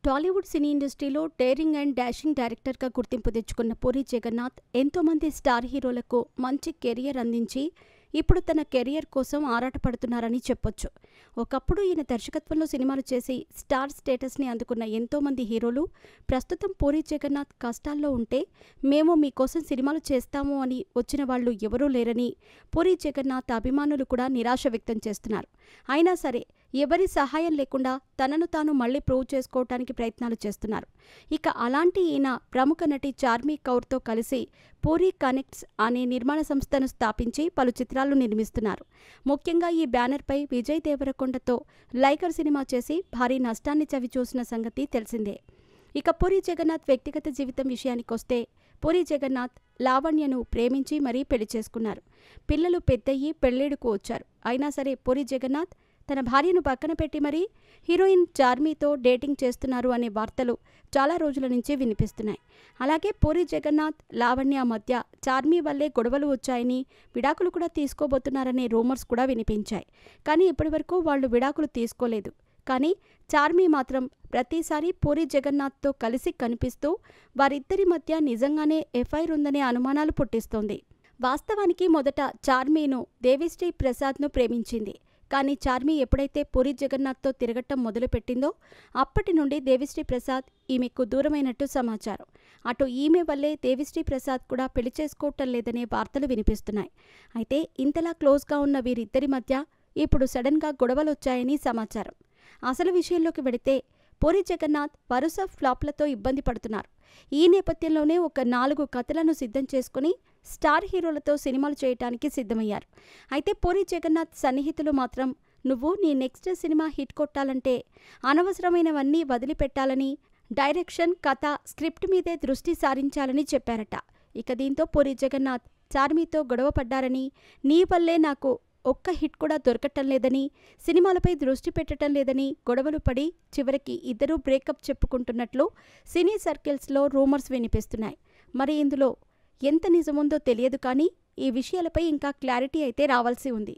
టాలీవుడ్ సినీ ఇండస్ట్రీలో daring and dashing డైరెక్టర్గా గుర్తింపు తెచ్చుకున్న పూరి జగన్నాథ్ ఎంతోమంది స్టార్ హీరోలకు మంచి కెరియర్ అందించి ఇప్పుడు తన కెరియర్ కోసం ఆరాటపడుతున్నారని చెప్పొచ్చు. ఒకప్పుడు ఈయన దర్శకత్వంలో సినిమాలు చేసి స్టార్ స్టేటస్ని అందుకున్న ఎంతోమంది హీరోలు ప్రస్తుతం పూరి జగన్నాథ్ కష్టాల్లో ఉంటే మేము మీకోసం సినిమాలు చేస్తాము అని వచ్చిన వాళ్ళు ఎవరూ లేరని పూరి జగన్నాథ్ అభిమానులు కూడా నిరాశ వ్యక్తం చేస్తున్నారు. అయినా సరే ఎవరి సహాయం లేకుండా తనను తాను మళ్లీ ప్రూవ్ చేసుకోవటానికి ప్రయత్నాలు చేస్తున్నారు. ఇక అలాంటి ఈయన ప్రముఖ నటి చార్మి కౌర్తో కలిసి పూరి కనెక్ట్స్ అనే నిర్మాణ సంస్థను స్థాపించి పలు చిత్రాలు నిర్మిస్తున్నారు. ముఖ్యంగా ఈ బ్యానర్పై విజయ్ దేవరకొండతో లైగర్ సినిమా చేసి భారీ నష్టాన్ని చవిచూసిన సంగతి తెలిసిందే. ఇక పూరి జగన్నాథ్ వ్యక్తిగత జీవితం విషయానికొస్తే పూరి జగన్నాథ్ లావణ్యను ప్రేమించి మరీ పెళ్లి చేసుకున్నారు. పిల్లలు పెద్దయ్యి పెళ్లేడుకు వచ్చారు. అయినా సరే పూరి జగన్నాథ్ తన భార్యను పక్కన పెట్టి మరీ హీరోయిన్ చార్మీతో డేటింగ్ చేస్తున్నారు అనే వార్తలు చాలా రోజుల నుంచి వినిపిస్తున్నాయి. అలాగే పూరి జగన్నాథ్ లావణ్య మధ్య చార్మీ వల్లే గొడవలు వచ్చాయని విడాకులు కూడా తీసుకోబోతున్నారనే రూమర్స్ కూడా వినిపించాయి. కానీ ఇప్పటివరకు వాళ్ళు విడాకులు తీసుకోలేదు. కానీ చార్మీ మాత్రం ప్రతిసారి పూరి జగన్నాథ్తో కలిసి కనిపిస్తూ వారిద్దరి మధ్య నిజంగానే ఎఫ్ఐఆర్ ఉందనే అనుమానాలు పుట్టిస్తోంది. వాస్తవానికి మొదట చార్మీను దేవిశ్రీ ప్రసాద్ను ప్రేమించింది. కానీ చార్మీ ఎప్పుడైతే పూరి జగన్నాథ్తో తిరగటం మొదలుపెట్టిందో అప్పటి నుండి దేవిశ్రీ ప్రసాద్ ఈమెకు దూరమైనట్టు సమాచారం. అటు ఈమె వల్లే దేవిశ్రీ ప్రసాద్ కూడా పెళ్లి చేసుకోవటం లేదనే వార్తలు వినిపిస్తున్నాయి. అయితే ఇంతలా క్లోజ్గా ఉన్న వీరిద్దరి మధ్య ఇప్పుడు సడన్గా గొడవలొచ్చాయని సమాచారం. అసలు విషయంలోకి వెడితే పూరి జగన్నాథ్ వరుస ఫ్లాప్లతో ఇబ్బంది పడుతున్నారు. ఈ నేపథ్యంలోనే ఒక 4 కథలను సిద్ధం చేసుకుని స్టార్ హీరోలతో సినిమాలు చేయటానికి సిద్ధమయ్యారు. అయితే పూరి జగన్నాథ్ సన్నిహితులు మాత్రం నువ్వు నీ నెక్స్ట్ సినిమా హిట్ కొట్టాలంటే అనవసరమైనవన్నీ వదిలిపెట్టాలని, డైరెక్షన్, కథ, స్క్రిప్ట్ మీదే దృష్టి సారించాలని చెప్పారట. ఇక దీంతో పూరి జగన్నాథ్ చార్మీతో గొడవ పడ్డారని, నీ వల్లే నాకు ఒక్క హిట్ కూడా దొరకటం లేదని, సినిమాలపై దృష్టి పెట్టడం లేదని గొడవలు పడి చివరికి ఇద్దరూ బ్రేకప్ చెప్పుకుంటున్నట్లు సినీ సర్కిల్స్లో రూమర్స్ వినిపిస్తున్నాయి. మరి ఇందులో ఎంత నిజముందో తెలియదు. కానీ ఈ విషయాలపై ఇంకా క్లారిటీ అయితే రావాల్సి ఉంది.